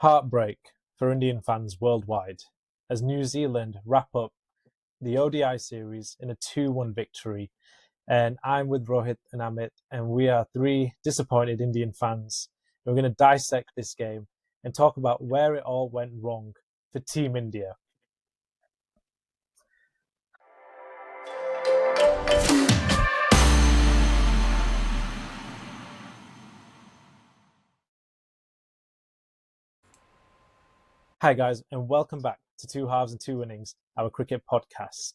Heartbreak for Indian fans worldwide as New Zealand wrap up the ODI series in a 2-1 victory. And I'm with Rohit and Amit, and we are three disappointed Indian fans. We're going to dissect this game and talk about where it all went wrong for Team India. Hi guys, and welcome back to Two Halves and Two Innings, our cricket podcast.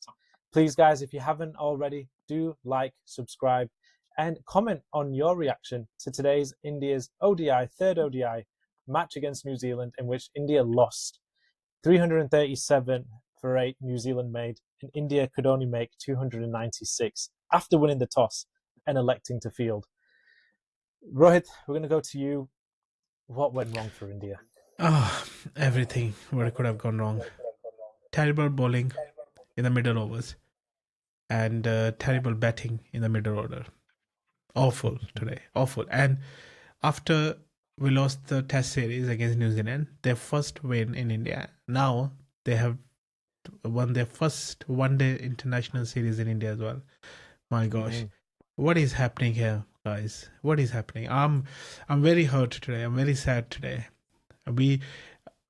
Please guys, if you haven't already, do like, subscribe, and comment on your reaction to today's India's ODI, third ODI match against New Zealand, in which India lost 337 for 8 New Zealand made, and India could only make 296 after winning the toss and electing to field. Rohit, we're going to go to you. What went wrong for India? Everything what could have gone wrong. Terrible bowling in the middle overs and terrible batting in the middle order. Awful today, awful. And after we lost the test series against New Zealand, their first win in India, now they have won their first one-day international series in India as well. My gosh, what is happening here, guys? What is happening? I'm very hurt today. I'm very sad today. We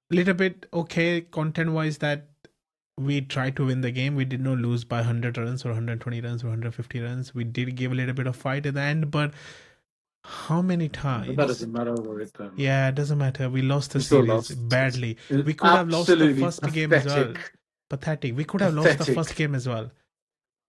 little bit okay content-wise that we tried to win the game. We did not lose by 100 runs or 120 runs or 150 runs. We did give a little bit of fight at the end, but how many times? But that doesn't matter over it then. Yeah, it doesn't matter. We lost the We still series lost. badly. It's We could have lost the absolutely first game as well. Pathetic. We could have lost the Pathetic. first game as well.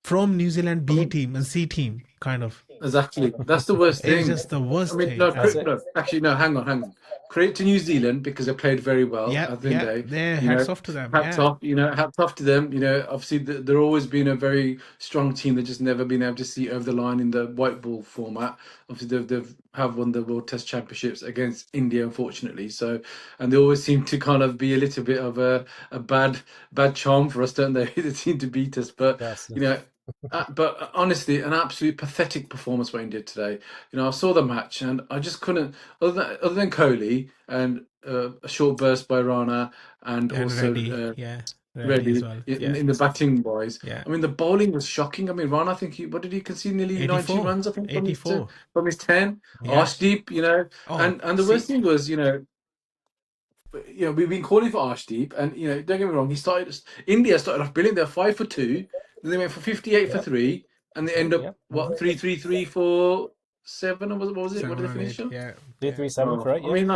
From New Zealand B team and C team, kind of. Exactly. That's the worst thing. It's just the worst I mean, thing. no, actually, no, hang on. Credit to New Zealand because they played very well at the end of the day. Hats off to them. Hats off, hats off to them. Obviously, they're always been a very strong team. They've just never been able to see over the line in the white ball format. Obviously, they've won the World Test Championships against India, unfortunately. So, and they always seem to kind of be a little bit of a bad charm for us, don't they? They seem to beat us, but Yes. but honestly, an absolute pathetic performance by India today. I saw the match and I just couldn't, other than Kohli and a short burst by Rana and also Reddy as well. in the batting wise. Yeah. I mean, the bowling was shocking. I mean, Rana, I think what did he concede? Nearly 90 runs, I think, 84 from his 10. Yeah. Arshdeep, and the worst thing was, we've been calling for Arshdeep, and don't get me wrong, India started off brilliant. They're 5 for 2, then they went for 58 for 3, and they end up 3 for 7, or what was it? What did they finish on? Yeah, 3-3-7 for 8. I mean,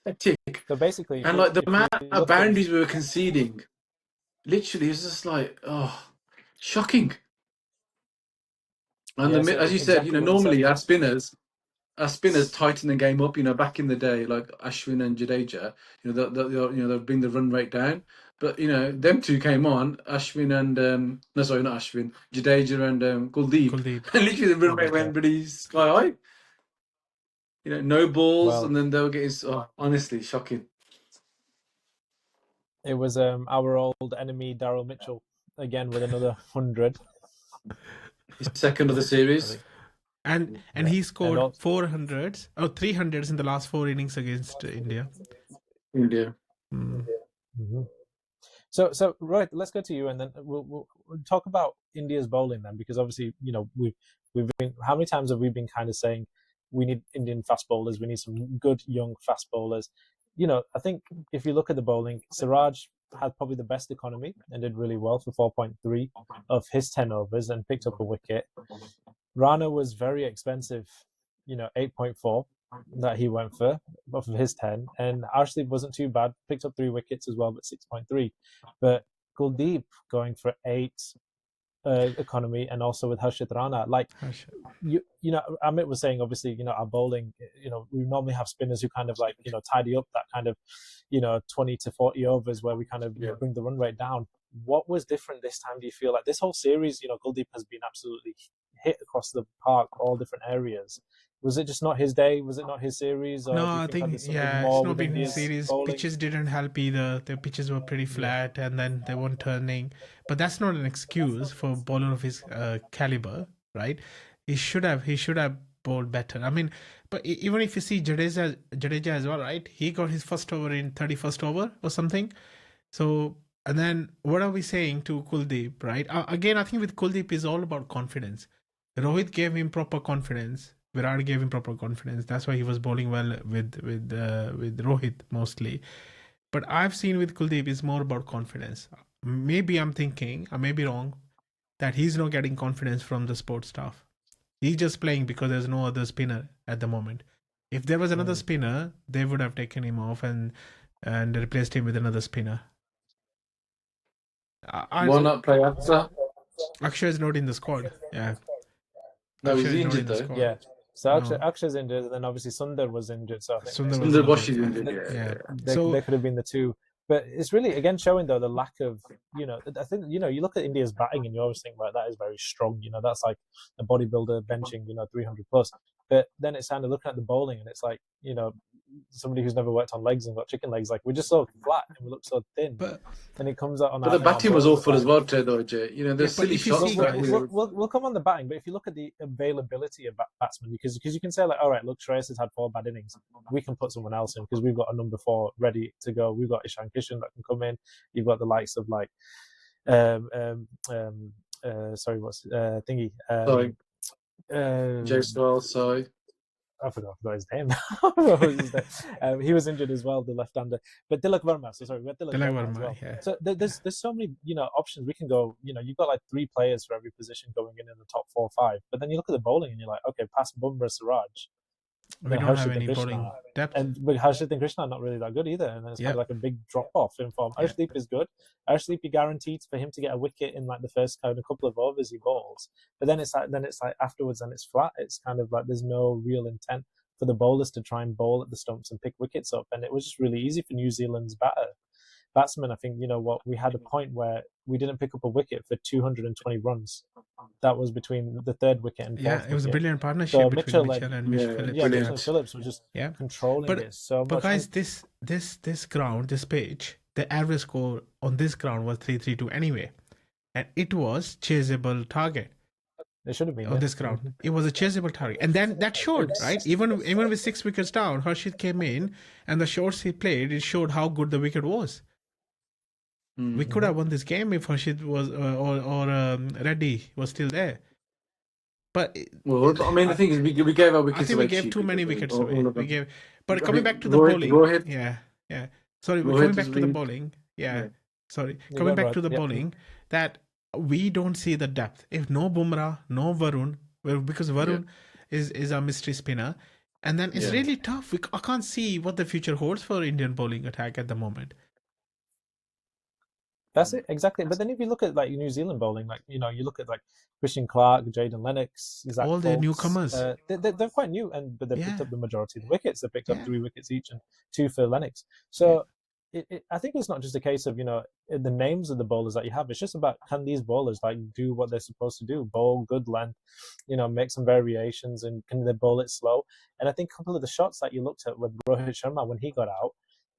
pathetic. So basically, And the amount of boundaries we were conceding, literally, it was just like, shocking. And as you said, normally our spinners tighten the game up. Back in the day, like Ashwin and Jadeja, they'll bring the run rate down. But them two came on, Ashwin and not Ashwin, Jadeja and Kuldeep. And literally the run rate went pretty sky high. No balls, and then they were getting honestly shocking. It was our old enemy Daryl Mitchell again with another 100. His second of the series. And he scored 400s or 300s in the last 4 innings against India. So right, let's go to you, and then we'll talk about India's bowling then, because obviously we've been, how many times have we been kind of saying we need Indian fast bowlers, we need some good young fast bowlers. I think if you look at the bowling, Siraj had probably the best economy and did really well for 4.3 of his 10 overs and picked up a wicket. Rana was very expensive, 8.4 that he went for off of his 10, and Arshdeep wasn't too bad, picked up 3 wickets as well, but 6.3. But Kuldeep going for 8 economy, and also with Harshit Rana, Amit was saying, obviously, our bowling, we normally have spinners who kind of tidy up that kind of 20 to 40 overs where we kind of bring the run rate down. What was different this time? Do you feel like this whole series, Kuldeep has been absolutely hit across the park, all different areas? Was it just not his day? Was it not his series? Or no, I think it's not been his series. Bowling? Pitches didn't help either. The pitches were pretty flat, and then they weren't turning. But that's not an excuse for a bowler of his caliber, right? He should have bowled better. I mean, but even if you see Jadeja as well, right? He got his first over in 31st over or something. So, and then what are we saying to Kuldeep, right? Again, I think with Kuldeep is all about confidence. Rohit gave him proper confidence. Virat gave him proper confidence. That's why he was bowling well with Rohit mostly. But I've seen with Kuldeep is more about confidence. Maybe I'm thinking, I may be wrong, that he's not getting confidence from the sports staff. He's just playing because there's no other spinner at the moment. If there was another spinner, they would have taken him off and replaced him with another spinner. Why not play Aksa? Akshay is not in the squad. Yeah. No, he's Akshay is not injured in the though. squad. Yeah. So No. Akshay's injured, and then obviously Sundar was injured. So I think Sundar was Sundar injured. Bosch is injured. Yeah. they could have been the two. But it's really, again, showing, though, the lack of, I think, you look at India's batting and you always think, right, that is very strong. That's like a bodybuilder benching, 300 plus. But then it's kind of looking at the bowling and it's like, somebody who's never worked on legs and got chicken legs, like, we're just so flat and we look so thin. And it comes out on But the batting was awful as well, though, Jay. There's silly shots. We'll come on the batting, but if you look at the availability of batsmen, because you can say, like, all right, look, Shreyas has had 4 bad innings. We can put someone else in because we've got a number 4 ready to go. We've got Ishan Kishan that can come in. You've got the likes of, like, sorry, what's thingy? Sorry. Jaiswal, sorry. I forgot his name. He was injured as well, the left-hander. But Tilak Verma, so sorry, we had Tilak Verma as well. Yeah. So there's so many options. We can go. You've got like 3 players for every position going in the top 4 or 5. But then you look at the bowling and you're like, okay, past Bumrah, Siraj. We don't have any bowling depth. But Harshit and Krishna are not really that good either. And then it's kind of like a big drop off in form. Arshdeep is good. Arshdeep, you guaranteed for him to get a wicket in like the first kind of couple of overs he bowls. But then it's like afterwards and it's flat. It's kind of like there's no real intent for the bowlers to try and bowl at the stumps and pick wickets up. And it was just really easy for New Zealand's batsmen. I think, we had a point where we didn't pick up a wicket for 220 runs. That was between the 3rd wicket and 4th wicket. It was a brilliant partnership between Mitchell and Phillips. Mitchell and Phillips were just controlling it so much. But guys, this ground, this pitch, the average score on this ground was 332 anyway. And it was chaseable target. It should have been on this ground. It was a chaseable target. And then that showed, right? Even with 6 wickets down, Harshit came in and the shots he played, it showed how good the wicket was. We could have won this game if Harshit was or Reddy was still there. But the thing is, we gave our wickets away. I think we gave too many wickets away. But coming back to the bowling, coming back to the bowling, coming back to the bowling, that we don't see the depth. If no Bumrah, no Varun, because Varun is a mystery spinner, and then it's really tough. I can't see what the future holds for Indian bowling attack at the moment. That's it, exactly. But then if you look at like New Zealand bowling, like you look at like Christian Clark, Jaden Lennox, all the newcomers. They're quite new, but they picked up the majority of the wickets. They picked up 3 wickets each and 2 for Lennox. So I think it's not just a case of the names of the bowlers that you have. It's just about, can these bowlers like do what they're supposed to do, bowl good length, make some variations, and can they bowl it slow? And I think a couple of the shots that you looked at with Rohit Sharma when he got out,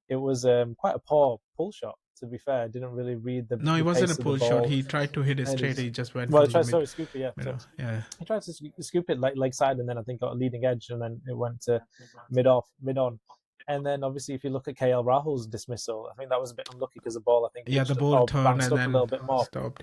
it was quite a poor pull shot. To be fair, didn't really read the. No, it wasn't a pull shot. He tried to hit it straight. He just went. Well, he tried to scoop it. He tried to scoop it leg side, and then I think got a leading edge, and then it went to mid on. And then obviously, if you look at KL Rahul's dismissal, I think that was a bit unlucky because the ball, I think, the ball turned and then a little bit more. Stopped.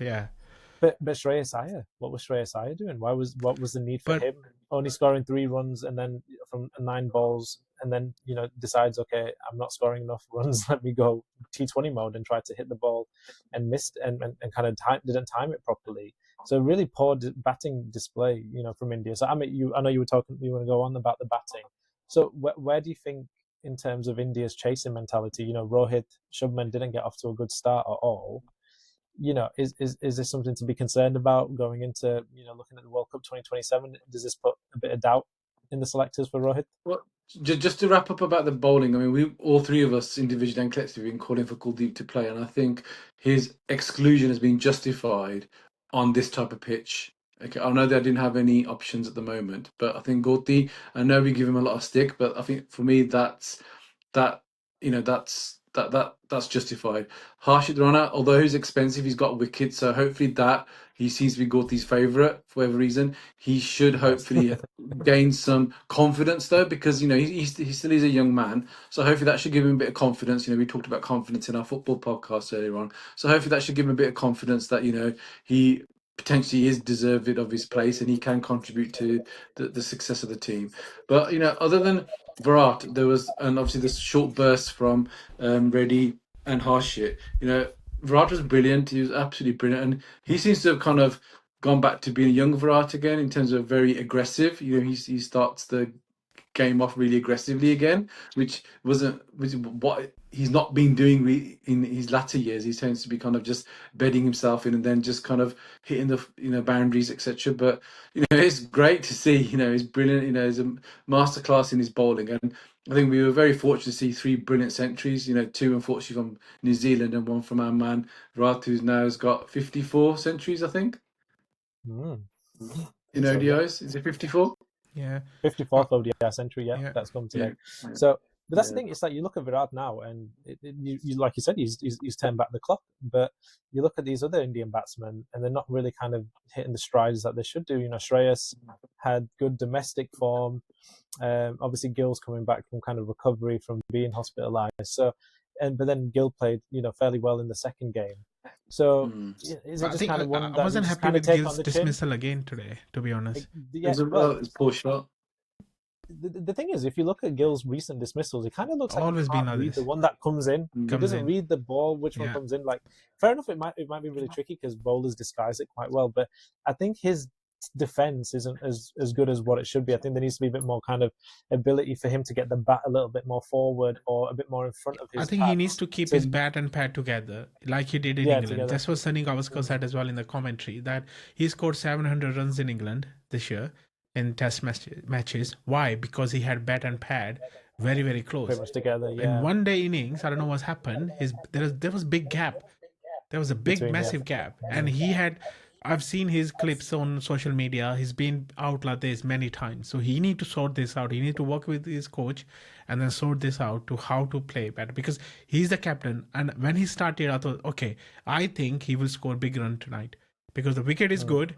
But Shreyas Iyer, what was Shreyas Iyer doing? What was the need for him? Only scoring 3 runs and then from 9 balls, and then decides, okay, I'm not scoring enough runs. Let me go T20 mode and try to hit the ball, and missed and kind of didn't time it properly. So really poor batting display, from India. So I know you were talking. You want to go on about the batting. So where do you think, in terms of India's chasing mentality, Rohit, Shubman didn't get off to a good start at all. Is this something to be concerned about going into, looking at the World Cup 2027? Does this put a bit of doubt in the selectors for Rohit? Well, just to wrap up about the bowling, I mean, we all 3 of us individually and collectively have been calling for Kuldeep to play, and I think his exclusion has been justified on this type of pitch. Okay, I know they didn't have any options at the moment, but I think Gauti, I know we give him a lot of stick, but I think for me that's that's justified. Harshit Rana, although he's expensive, he's got wickets, so hopefully that he seems to be Gauti's favourite for whatever reason. He should hopefully gain some confidence though, because he still is a young man. So hopefully that should give him a bit of confidence. We talked about confidence in our football podcast earlier on. So hopefully that should give him a bit of confidence that he potentially is deserving of his place and he can contribute to the success of the team. But other than Virat, there was, and obviously this short burst from Reddy and Harshit. Virat was brilliant. He was absolutely brilliant, and he seems to have kind of gone back to being a young Virat again in terms of very aggressive. He starts the game off really aggressively again, which is what he's not been doing in his latter years. He tends to be kind of just bedding himself in and then just kind of hitting the boundaries, etc. But it's great to see. He's brilliant. He's a masterclass in his bowling, and I think we were very fortunate to see 3 brilliant centuries. 2 unfortunately from New Zealand and 1 from our man Virat, who's now has got 54 centuries, I think. In ODIs, is it 54? Yeah, 54th ODI century, that's come today. Yeah. So, but that's the thing. It's like you look at Virat now, and you like you said, he's turned back the clock. But you look at these other Indian batsmen, and they're not really kind of hitting the strides that they should do. Shreyas had good domestic form. Obviously, Gill's coming back from kind of recovery from being hospitalised. So, but then Gill played fairly well in the second game. So is it just kind of one that I wasn't happy with Gill's dismissal again today, to be honest. It's poor shot. The thing is, if you look at Gill's recent dismissals, it kind of looks like always he can't read the one that comes in. He doesn't read the ball, which one comes in. Like, fair enough, it might be really tricky because bowlers disguise it quite well. But I think his defense isn't as good as what it should be. I think there needs to be a bit more kind of ability for him to get the bat a little bit more forward or a bit more in front of his I think he needs to keep his bat and pad together like he did in England. Together. That's what Sunny Gavaskar said as well in the commentary, that he scored 700 runs in England this year in test matches. Why? Because he had bat and pad very, very close. Pretty much together, In one day innings, I don't know what's happened, there was big gap. There was a massive gap. And he had... I've seen his clips on social media. He's been out like this many times. So he need to sort this out. He need to work with his coach and then sort this out to how to play better, because he's the captain. And when he started, I thought, okay, I think he will score big run tonight because the wicket is good,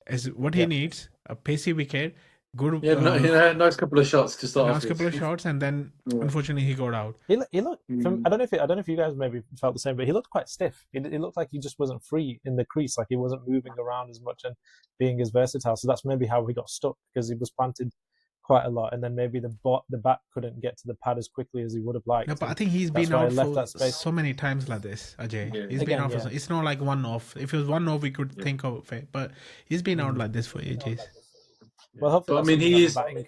is what he needs, a pacey wicket. Good, nice couple of shots to start. Nice couple of shots, and then unfortunately he got out. He looked. I don't know if you guys maybe felt the same, but he looked quite stiff. It looked like he just wasn't free in the crease, like he wasn't moving around as much and being as versatile. So that's maybe how he got stuck, because he was planted quite a lot, and then maybe the bat couldn't get to the pad as quickly as he would have liked. No, but I think he's been out for so many times like this, Ajay. Yeah. He's been out for it's not like one off. If it was one off, we could think of it, but he's been out like this for ages. Well, hopefully, but, I mean,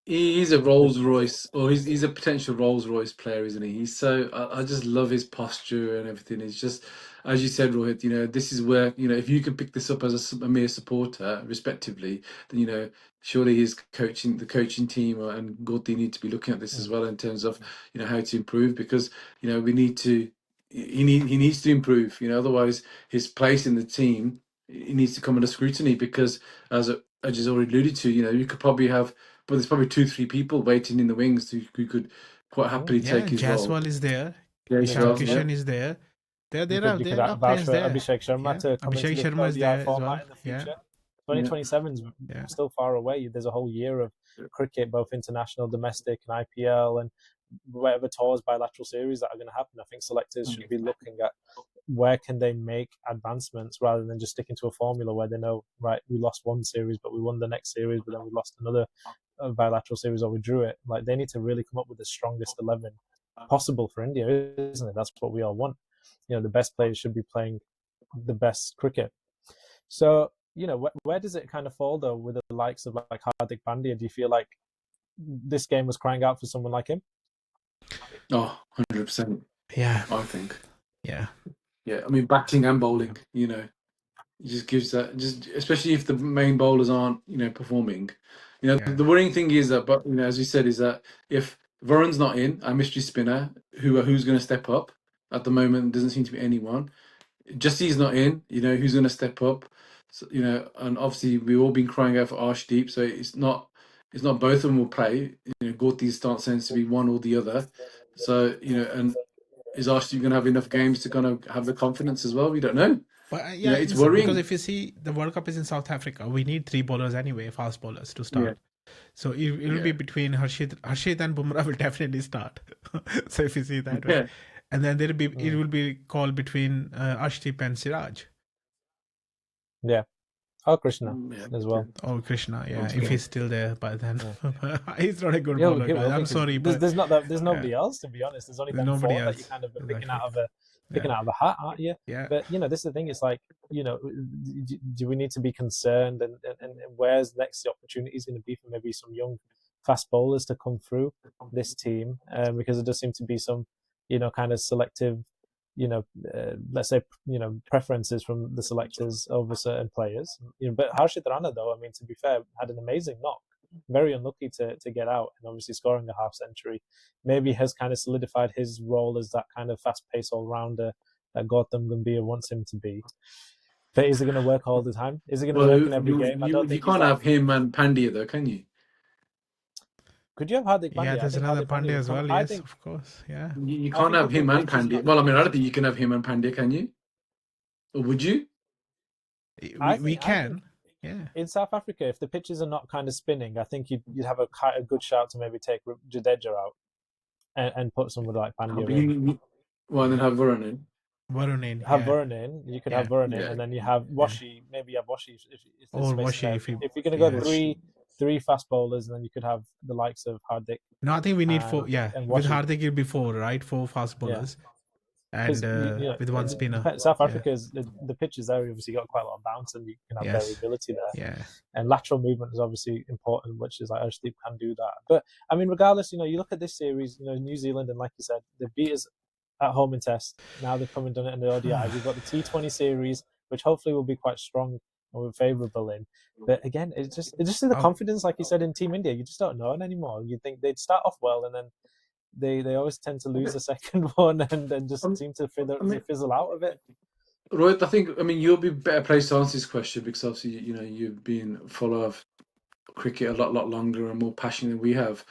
he's a Rolls Royce, or he's a potential Rolls Royce player, isn't he? He's so I just love his posture and everything. It's just, as you said, Rohit. This is where if you can pick this up as a mere supporter, respectively, then surely the coaching team and Gauti need to be looking at this as well in terms of how to improve, because we need to. He needs to improve. Otherwise his place in the team, he needs to come under scrutiny, because as I just already alluded to, you could probably have, but there's probably 2-3 people waiting in the wings who could quite happily take his role. Jaswal is there. Ishan Kishan is there. There are players there. Abhishek Sharma to come Abhishek into the Sharma is there format in the future. 2027 is still far away. There's a whole year of cricket, both international, domestic, and IPL, and whatever tours, bilateral series that are going to happen. I think selectors should be looking at where can they make advancements rather than just sticking to a formula where they know, right, we lost one series, but we won the next series, but then we lost another bilateral series, or we drew it. Like, they need to really come up with the strongest 11 possible for India, isn't it? That's what we all want. The best players should be playing the best cricket. So, where does it kind of fall, though, with the likes of like Hardik Pandya? Do you feel like this game was crying out for someone like him? Oh, 100%. Yeah. I think. Yeah. Yeah, I mean, batting and bowling, it just gives that, just especially if the main bowlers aren't, performing. The worrying thing is that, but as you said, is that if Varun's not in, our mystery spinner, who's going to step up? At the moment, doesn't seem to be anyone. Justy's not in, who's going to step up? So, and obviously we've all been crying out for Arshdeep, so it's not both of them will play. Gauti's stance tends to be one or the other. So and is Arsenal going to have enough games to kind of have the confidence as well? We don't know. But You know, it's listen, because worrying. if you see the World Cup is in South Africa, we need 3 bowlers anyway, fast bowlers to start. So it'll be between Harshit and Bumrah will definitely start. So if you see that way, and then it will be called between Arshdeep and Siraj. Yeah. Oh, Krishna as well. Oh, Krishna, yeah. If he's still there by then, he's not a good Yeah, bowler. he will, Guys. I'm because sorry, but there's nobody else, to be honest. There's only There's them nobody four that else. you're kind of picking Exactly. out of a hat, aren't you? Yeah. But you know, this is the thing. It's like, you know, do we need to be concerned, and where's next the opportunities going to be for maybe some young fast bowlers to come through this team? Because there does seem to be some, you know, kind of selective, you know, let's say, you know, preferences from the selectors over certain players. You know, but Harshit Rana, though, I mean, to be fair, had an amazing knock. Very unlucky to get out, and obviously scoring a half century maybe has kind of solidified his role as that kind of fast-paced all-rounder that Gautam Gambhir wants him to be. But is it going to work all the time? Is it going to work in every game? I don't You think can't have him and Pandya though, can you? Could you have Hardik Pandya? Yeah, there's another Pandya as well. Yes, of course. Yeah. You can't have him and Pandya. Well, I mean, I don't think you can have him and Pandya, can you? Or would you? We can. Yeah. In South Africa, if the pitches are not kind of spinning, I think you'd have a good shout to maybe take Jadeja out and put someone like Pandya in. Well, then have Varun in. Varun in. Have Varun in. You could have Varun in, and then you have Washi. Maybe you have Washi if or Washi if you're going to go three fast bowlers, and then you could have the likes of Hardik. No, I think we need 4. Yeah, with Hardik it'll be 4, right? 4 fast bowlers. Yeah. And you know, with 1 spinner. South Africa's the pitches there obviously got quite a lot of bounce, and you can have variability there. Yeah. And lateral movement is obviously important, which is like Arshdeep can do that. But I mean, regardless, you know, you look at this series, you know, New Zealand, and like you said, they beat us at home in Test. Now they've come and done it in the ODI. We've got the T20 series, which hopefully will be quite strong and we're favourable in. But again, it's just in the confidence, like you said, in Team India. You just don't know it anymore. You think they'd start off well, and then they always tend to lose the second one and then just seem to fizzle out of it. Rohit, I think, I mean, you'll be better placed to answer this question because obviously, you know, you've been follow of cricket a lot longer and more passionate than we have,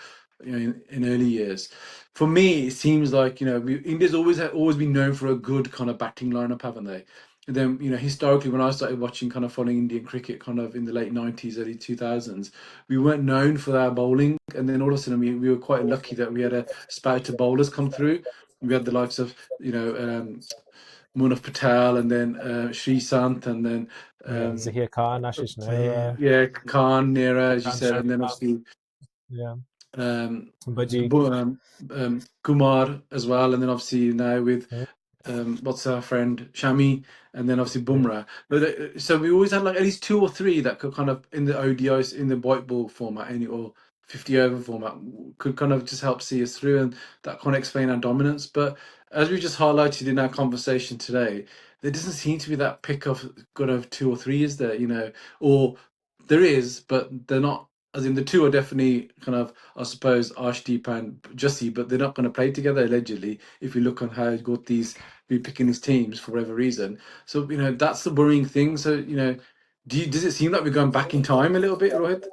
you know, in early years. For me, it seems like, you know, India's always been known for a good kind of batting lineup, haven't they? And then, you know, historically, when I started watching, kind of following Indian cricket kind of in the late 90s, early 2000s, we weren't known for our bowling. And then all of a sudden, we were quite lucky that we had a spout of bowlers come through. We had the likes of, you know, Munaf Patel, and then Shrikant, and then Zaheer Khan, Ashish Nehra. Yeah, Khan, Nehra, as you said, and then obviously Kumar as well, and then obviously now with what's our friend Shami, and then obviously Bumrah. But so we always had like at least 2 or 3 that could kind of in the ODIs, in the white ball format, or 50 over format, could kind of just help see us through, and that kind of explain our dominance. But as we just highlighted in our conversation today, there doesn't seem to be that pick of good of 2 or 3, is there? You know, or there is, but they're not. As in, the 2 are definitely kind of, I suppose, Arshdeep and Jussi, but they're not going to play together allegedly. If you look on how Gautam's been picking his teams for whatever reason, so you know that's the worrying thing. So you know, does it seem like we're going back in time a little bit, Rohit?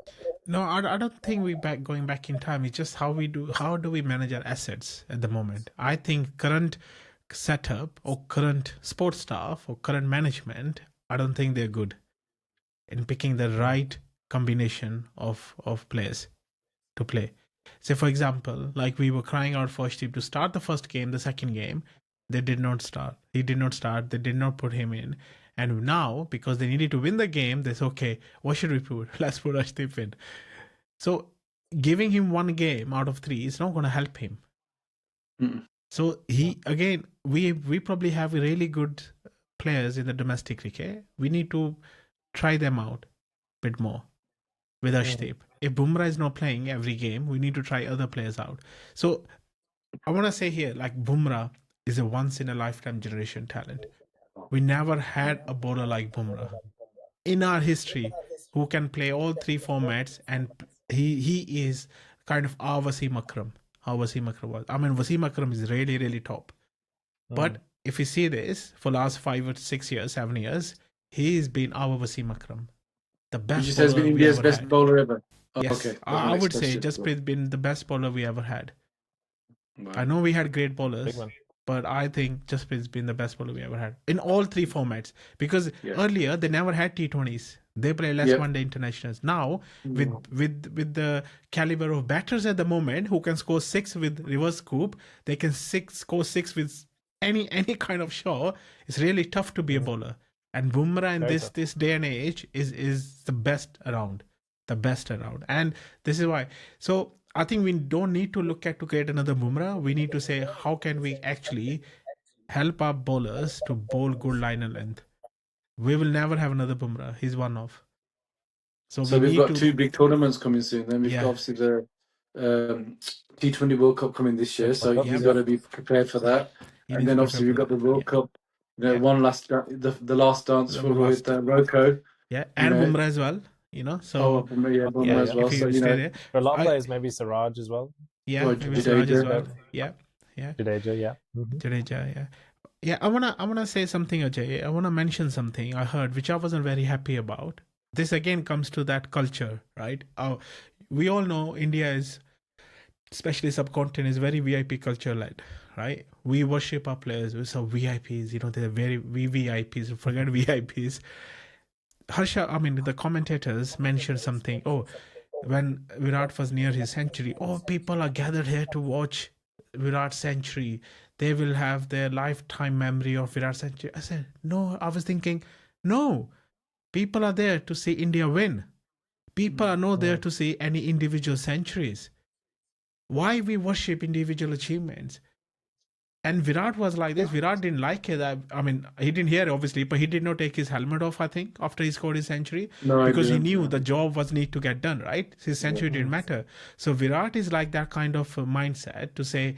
No, I don't think we're going back in time. It's just how do we manage our assets at the moment. I think current setup or current sports staff or current management, I don't think they're good in picking the right combination of players to play. Say, for example, like we were crying out for Steve to start the first game, the second game, they did not start. He did not start. They did not put him in. And now, because they needed to win the game, they said, okay, what should we put? Let's put Arshdeep in. So giving him 1 game out of 3 is not going to help him. So we probably have really good players in the domestic cricket. We need to try them out a bit more with Arshdeep. If Bumrah is not playing every game, we need to try other players out. So I want to say here, like Bumrah is a once-in-a-lifetime generation talent. We never had a bowler like Bumrah in our history who can play all 3 formats, and he is kind of our Wasim Akram. How Wasim Akram was. I mean, Wasim Akram is really, really top. But if you see this, for last 5 or 6 years, 7 years, he's been our Wasim Akram. The best Which has been India's best bowler ever. Yes, okay. I would say just been the best bowler we ever had. Wow. I know we had great bowlers, but I think Jasprit's been the best bowler we ever had in all three formats. Because Yeah. earlier they never had T20s. They play less Yeah. one-day internationals. Now, Mm. with the caliber of batters at the moment, who can score 6 with reverse scoop, they can score 6 with any kind of shot. It's really tough to be a bowler. And Bumrah in Very this tough. day and age is the best around. The best around. And this is why. So I think we don't need to look at to create another Bumrah. We need to say, how can we actually help our bowlers to bowl good line and length? We will never have another Bumrah. He's one off. So So we we've need got to, 2 big tournaments coming soon. Then we've got yeah, obviously the T20 World Cup coming this year, so World Cup, he's Yep. got to be prepared for that. he And needs then to obviously prepare we've for got the that. World Yeah, Cup. You know, yeah, one last the last dance the for last, Roko. yeah, You and know, Bumrah as well. You know, oh, so Bumrah yeah, as well. if So you you stay know, there, For a lot of I players, maybe Siraj as well. yeah, or maybe Siraj as well. Jadeja. Yeah, yeah, Jadeja, yeah. Jadeja, yeah. Yeah, I wanna say something, Ajay. I wanna mention something I heard, which I wasn't very happy about. This again comes to that culture, right? We all know India is, especially subcontinent, is very VIP culture led, right? We worship our players. We're so VIPs, you know, they're very VVIPs. Forget VIPs. The commentators mentioned something. Oh, when Virat was near his century, oh, people are gathered here to watch Virat's century. They will have their lifetime memory of Virat's century. I said, no, I was thinking, no, people are there to see India win. People are not there to see any individual centuries. Why we worship individual achievements? And Virat was like this. Virat didn't like it. He didn't hear it, obviously, but he did not take his helmet off, I think, after he scored his century. No, I Because he didn't. knew No. the job was need to get done, right? His century didn't matter. So Virat is like that kind of mindset to say,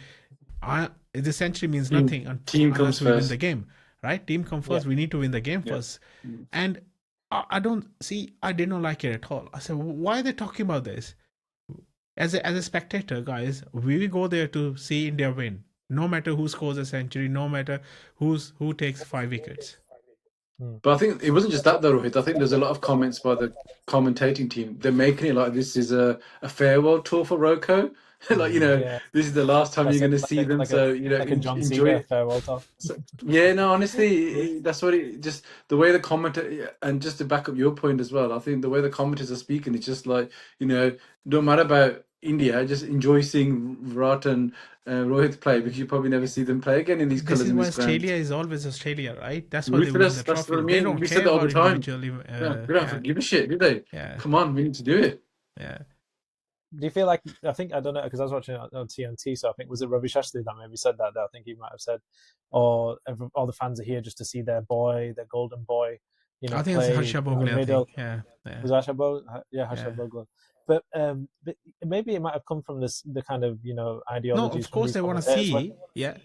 the century means nothing Team comes unless we win the first. game, right? Team come Yeah. first. We need to win the game Yeah. first. And I don't see, I did not like it at all. I said, why are they talking about this? As a spectator, guys, we go there to see India win. No matter who scores a century, no matter who takes 5 wickets. But I think it wasn't just that though, Rohit. I think there's a lot of comments by the commentating team. They're making it like this is a farewell tour for Roko. Like, you know, Yeah. this is the last time That's you're it, going to see them. So, you know, like a John enjoy Cena it. farewell talk. So, yeah, no, honestly, that's what it just the way the commentator, and just to back up your point as well, I think the way the commenters are speaking, it's just like, you know, don't matter about India, just enjoy seeing Virat and Rohit play, because you probably never see them play again in these This colours is in why this ground. Australia is always Australia, right? That's why they win Ruthless, the that's what I trophies. They mean. don't We said care that all the about time. individual. Yeah, we don't have to give a shit, do they? Yeah. Come on, we need to do it. Yeah. Do you feel like, I don't know, because I was watching it on TNT, so I think, was it Ravi Shastri that maybe said that? I think he might have said, all the fans are here just to see their boy, their golden boy, I think play it's Harsha in the Bhogle, middle. Yeah. Was Harsha Bhogle? Yeah, Harsha Yeah. Bhogle. But maybe it might have come from the kind of, No, ideologies of from course these they want to commentators. see. Yeah.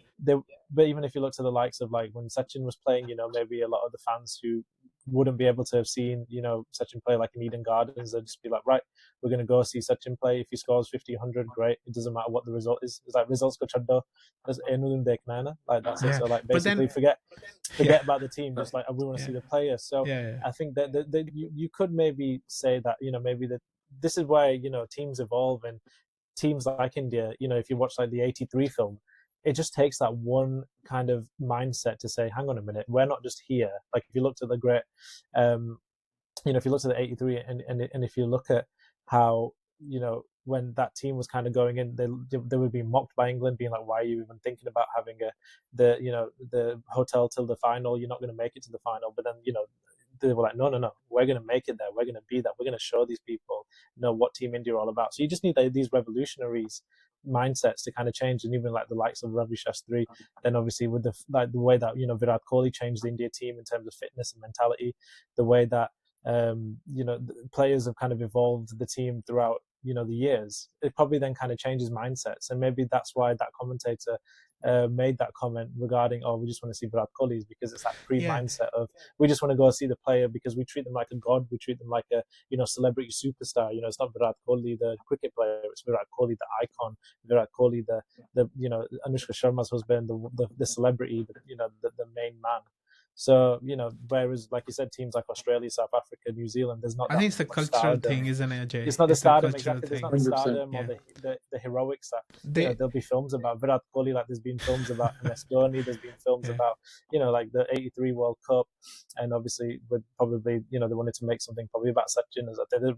But even if you look to the likes of, like, when Sachin was playing, maybe a lot of the fans who wouldn't be able to have seen, Sachin play like in Eden Gardens, they'd just be like, right, we're going to go see Sachin play. If he scores 50, 100, great. It doesn't matter what the result is. It's like, results go chaddo. Like, that's it. Yeah. So, like, But then, basically forget yeah. about the team. Just like, we want to see the players. So Yeah. I think that you could maybe say that, maybe that this is why, teams evolve, and teams like India, if you watch like the 83 film, it just takes that one kind of mindset to say, hang on a minute, we're not just here. Like, if you looked at the great, if you looked at the 83, and if you look at how, when that team was kind of going in, they were being mocked by England, being like, why are you even thinking about having the hotel till the final? You're not going to make it to the final. But then, they were like, no, we're going to make it there. We're going to be there. We're going to show these people, what Team India are all about. So you just need these revolutionaries mindsets to kind of change. And even like the likes of Ravi Shastri, then obviously with the way that, Virat Kohli changed the India team in terms of fitness and mentality, the way that, the players have kind of evolved the team throughout, the years, it probably then kind of changes mindsets. And maybe that's why that commentator made that comment regarding, we just want to see Virat Kohli, because it's that pre-mindset of, we just want to go see the player because we treat them like a god, we treat them like a, celebrity superstar. It's not Virat Kohli, the cricket player, it's Virat Kohli, the icon, Virat Kohli, the Anushka Sharma's husband, the celebrity, the main man. So, whereas, like you said, teams like Australia, South Africa, New Zealand, there's not I that think it's the much cultural stardom. thing, isn't it, Ajay? It's not the It's the stardom, cultural exactly. There's thing. not the 100%. stardom Yeah. or the heroics that They, there'll be films about Virat Kohli. Like there's been films about MS Dhoni. There's been films Yeah. about like the '83 World Cup, and obviously with probably they wanted to make something probably about Sachin.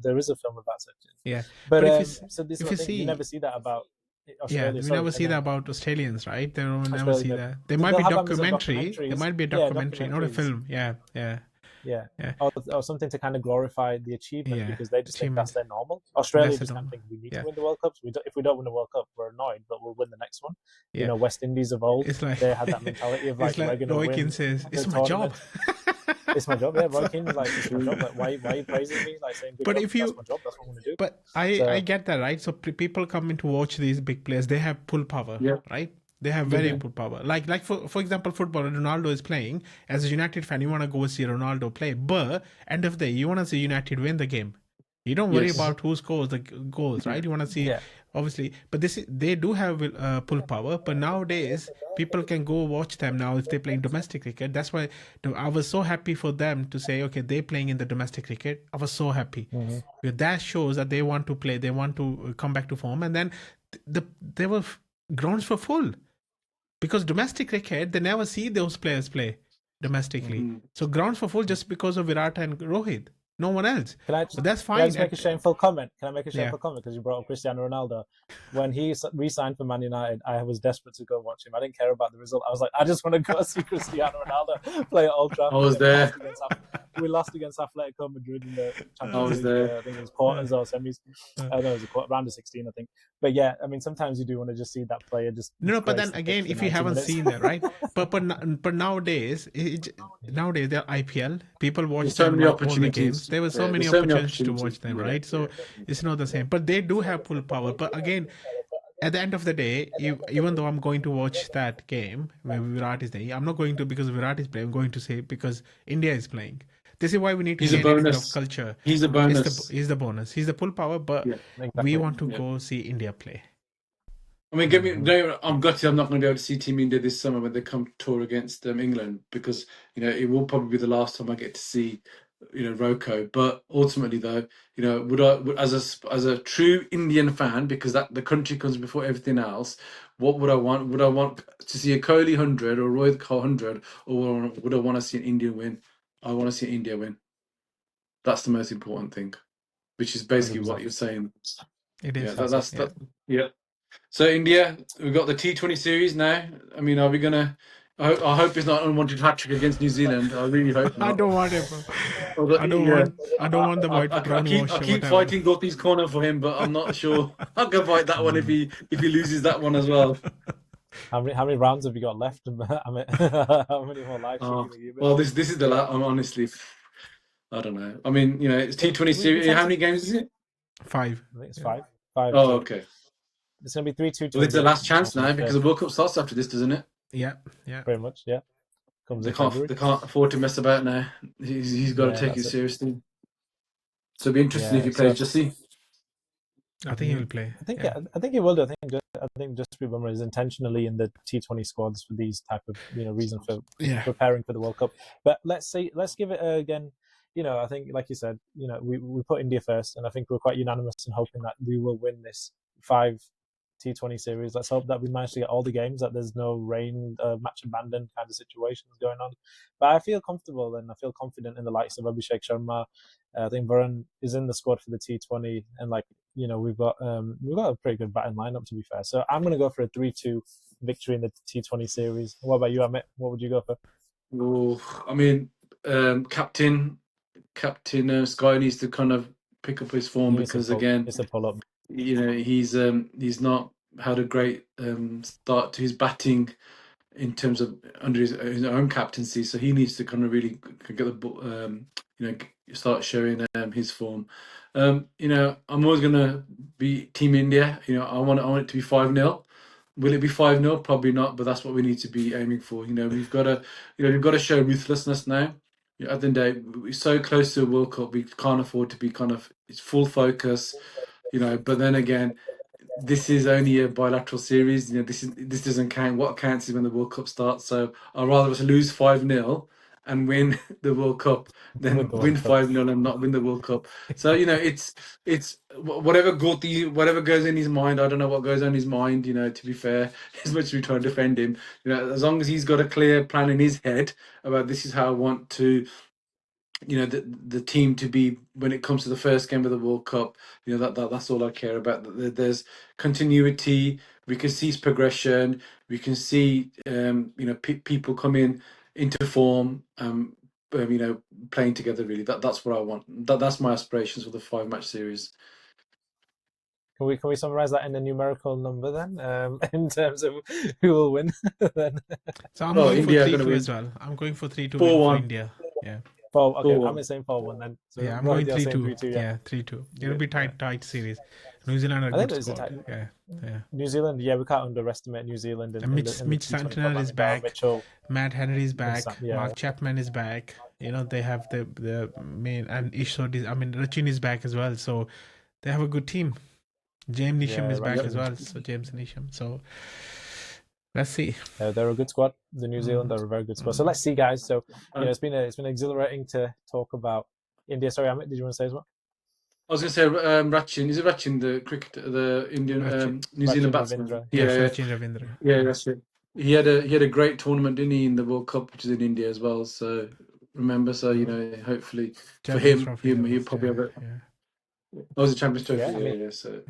There is a film about Sachin. yeah. But if you, so this if is you the thing, you see, never see that about yeah, Australia. we Sorry, never see and that then about Australians, right? They will never Australia, see no. that. There might They'll be have Amazon documentary. There documentaries. might be a Yeah, documentary, not a documentaries. film. Yeah, yeah, Yeah. yeah, Or something to kind of glorify the achievement, yeah. because they just think Achievement. that's their normal. Australia That's the just kind of normal. think we need Yeah. to win the World Cups. If we don't win the World Cup, we're annoyed, but we'll win the next one. Yeah. West Indies of old, It's like they had that mentality of like, it's like we're gonna Roy win Keane says, the "It's my job." tournament. It's my job. Yeah, Roy Keane's like, it's my job. Like, why are you praising me? Like saying, good But job. if That's you, my job. That's what I'm gonna do. but I get that, right? So people coming to watch these big players, they have pull power, Yeah. right? They have very pull power. Like for example, football. Ronaldo is playing. As a United fan, you want to go see Ronaldo play, but end of the day, you want to see United win the game. You don't worry Yes. about who scores the goals, right? You want to see, Yeah. obviously, but they do have pull power. But nowadays, people can go watch them now if they're playing domestic cricket. That's why I was so happy for them to say, okay, they're playing in the domestic cricket. I was so happy. Because that shows that they want to play, they want to come back to form, and then they were grounds for full. Because domestic cricket, they never see those players play domestically. So grounds were full just because of Virat and Rohit. No one else. But that's fine. Can I just make a shameful comment? Can I make a Yeah. shameful comment because you brought up Cristiano Ronaldo? When he re-signed for Man United, I was desperate to go watch him. I didn't care about the result. I was like, I just want to go see Cristiano Ronaldo play at Old Trafford. I was there. We lost against Atletico Madrid in the I Champions was League. there. I think it was quarters or semis. I know it was a round of 16, I think. But yeah, I mean, sometimes you do want to just see that player just. No, but then again, if you haven't seen that, right? But nowadays, nowadays they're IPL. People watch There's so them many like all the opportunities. games. There were so Yeah, many there's so many opportunities to watch opportunities. them, Yeah. right? So it's not the same. But they do have full power. But again, at the end of the day, even though I'm going to watch that game where Virat is there, I'm not going to because Virat is playing. I'm going to say because India is playing. This is why we need to He's a gain a bit bonus. of culture. He's a bonus. He's the bonus. He's the full power, but Yeah. we want to Yeah. go see India play. I mean, I'm gutted I'm not going to be able to see Team India this summer when they come tour against England, because it will probably be the last time I get to see Rocco. But ultimately, though, would as a true Indian fan, because that the country comes before everything else, what would I want? Would I want to see a Kohli 100 or Rohit 100, or would I want to see an Indian win? I want to see India win. That's the most important thing, which is basically 100%. what you're saying. It is. Yeah, that's yeah. So India, we've got the T20 series now. I mean, are we gonna? I hope it's not an unwanted hat trick against New Zealand. I really hope not. I don't want it, bro. Although, I don't want the white brown wash. I keep fighting Goti's corner for him, but I'm not sure I can fight that one if he loses that one as well. How many rounds have you got left? How many more lives? Well, this is the last. I'm honestly, I don't know. I mean, it's T20 series. How many games is it? 5. I think it's 5. 5. Oh, okay. It's going to be 3-2. Well, it's the last chance now because the World Cup starts after this, doesn't it? Yeah. Pretty much, yeah. They can't afford to mess about now. He's got to take it seriously. So it'll be interesting if he plays Jesse. I think he will play. I think he will do. I think Jasprit Bumrah is intentionally in the T20 squads for these type of reason for preparing for the World Cup. But let's give it again. I think, like you said, we put India first, and I think we're quite unanimous in hoping that we will win this 5 T20 series. Let's hope that we manage to get all the games, that there's no rain, match abandoned kind of situations going on. But I feel comfortable and I feel confident in the likes of Abhishek Sharma. I think Varun is in the squad for the T20, and we've got a pretty good batting lineup, to be fair. So I'm going to go for a 3-2 victory in the T20 series. What about you, Amit? What would you go for? Oh, I mean, Captain Sky needs to kind of pick up his form, because again, it's a pull-up. He's not had a great start to his batting in terms of under his own captaincy, so he needs to kind of really get the start showing his form. I'm always gonna be Team India. I want it to be 5-0. Will it be 5-0? Probably not, but that's what we need to be aiming for. We've got to show ruthlessness now. At the end of the day, we're so close to a World Cup, we can't afford to be it's full focus. But then again, this is only a bilateral series. This doesn't count. What counts is when the World Cup starts. So I'd rather us lose 5-0 and win the World Cup than With the win World Cup. 5-0 and not win the World Cup. So, you know, it's whatever goes in his mind. I don't know what goes on in his mind, you know, to be fair, as much as we try to defend him, you know, as long as he's got a clear plan in his head about this is how I want to, you know, the team to be when it comes to the first game of the World Cup. You know, that's all I care about. There's continuity. We can see his progression. We can see, you know, people coming into form. You know, playing together. Really, that's what I want. That's my aspirations for the 5-match series. Can we summarize that in a numerical number then, in terms of who will win? Then So I'm going India for gonna 3-2 win. as well. I'm going for 3-2 win 4-1. for India. Yeah. okay, 4-1. I'm saying 4-1 then. So Yeah, I'm Rohit, going you're saying 3-2. 3-2, Yeah, 3-2. It'll be tight series. New Zealand are I think good it's a squad. tight. Yeah. New Zealand, we can't underestimate New Zealand. And Mitch Santner is back. Mitchell, Matt Henry is back. yeah. Mark Chapman is back. You know, they have the main, and Rachin is back as well. So they have a good team. James Neesham is back as well. So James Neesham. So let's see. They're a good squad. The New Zealand are a very good squad. So let's see, guys. So you know, it's been exhilarating to talk about India. Sorry, Amit, did you want to say as well? I was going to say Rachin. Is it Rachin, the cricketer, the Indian New Zealand batsman? Ravindra. Yes, Rachin Ravindra. Yeah, that's it. He had a great tournament, didn't he, in the World Cup, which is in India as well. So remember, you know, hopefully for him, he'll probably have it. That was a Champions Trophy. So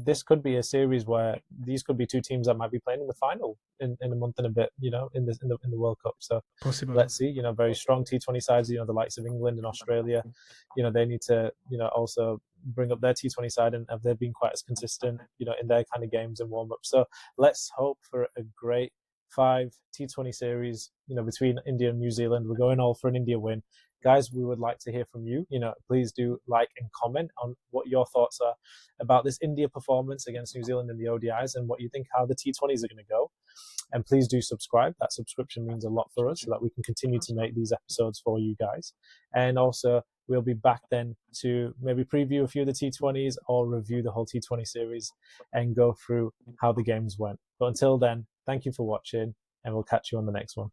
this could be a series where these could be two teams that might be playing in the final in a month and a bit. You know, in the World Cup. So possible. Let's see. You know, very strong T20 sides. You know, the likes of England and Australia. You know, they need to also bring up their T20 side, and have they been quite as consistent, you know, in their kind of games and warm up. So let's hope for a great 5 T20 series, you know, between India and New Zealand. We're going all for an India win. Guys, we would like to hear from you. You know, please do like and comment on what your thoughts are about this India performance against New Zealand in the ODIs, and what you think how the T20s are going to go. And please do subscribe. That subscription means a lot for us, so that we can continue to make these episodes for you guys. And also, we'll be back then to maybe preview a few of the T20s or review the whole T20 series and go through how the games went. But until then, thank you for watching, and we'll catch you on the next one.